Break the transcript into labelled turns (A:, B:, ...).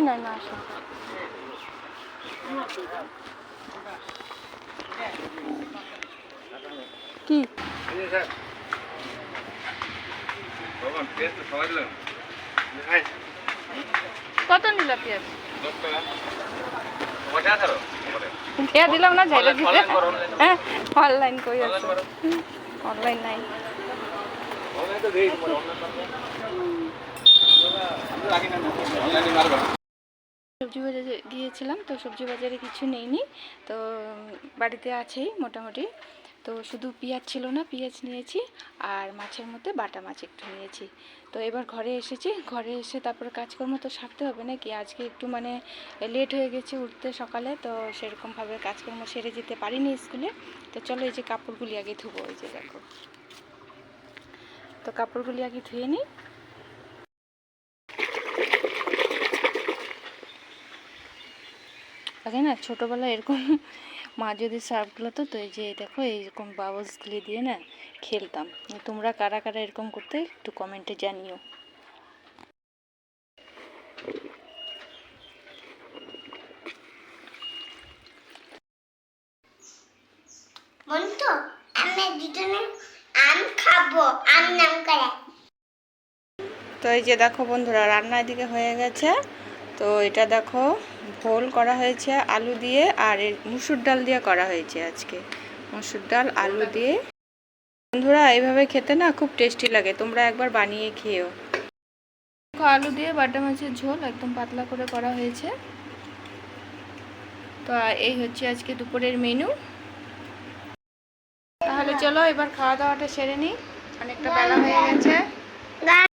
A: না না আসো কি কত নিল পেঁয়াজ পেঁয়াজ দিলাম না ঝাইলে দিতে হ্যাঁ অনলাইন কই আছে অনলাইন নাই সবজি বাজারে গিয়েছিলাম তো সবজি বাজারে কিছু নেইনি তো বাড়িতে আছেই মোটামুটি তো শুধু পেঁয়াজ ছিল না পেঁয়াজ নিয়েছি আর মাছের মধ্যে বাটা মাছ একটু নিয়েছি তো এবার ঘরে এসেছি ঘরে এসে তারপর কাজকর্ম তো সারতে হবে নাকি আজকে একটু মানে লেট হয়ে গেছে উঠতে সকালে তো সেরকমভাবে কাজকর্ম সেরে যেতে পারিনি স্কুলে তো চলো এই যে কাপড়গুলি আগে ধুবো এই যে দেখো তো কাপড়গুলি আগে ধুয়ে নিই আগে না ছোটোবেলায় এরকম মা যদি সার্ফগুলো তো এই যে দেখো এইরকম বাবলসগুলি দিয়ে না খেলতাম তোমরা কারা কারা এরকম করতে একটু কমেন্টে জানিও
B: বন্ধু আমি দুজনে আম খাবো আম নাম করে
A: তো এই যে দেখো বন্ধুরা রান্না এদিকে হয়ে গেছে তো এটা দেখো ভোল করা হয়েছে আলু দিয়ে আর মুসুর ডাল দিয়ে করা হয়েছে আজকে মুসুর ডাল আলু দিয়ে বন্ধুরা এইভাবে খেতে না খুব টেস্টি লাগে তোমরা একবার বানিয়ে খেও আলু দিয়ে বাটা মাছের ঝোল একদম পাতলা করে করা হয়েছে তো এই হচ্ছে আজকে দুপুরের মেনু তাহলে চলো এবার খাওয়া দাওয়াটা সেরে নিই অনেকটা বেলা হয়ে গেছে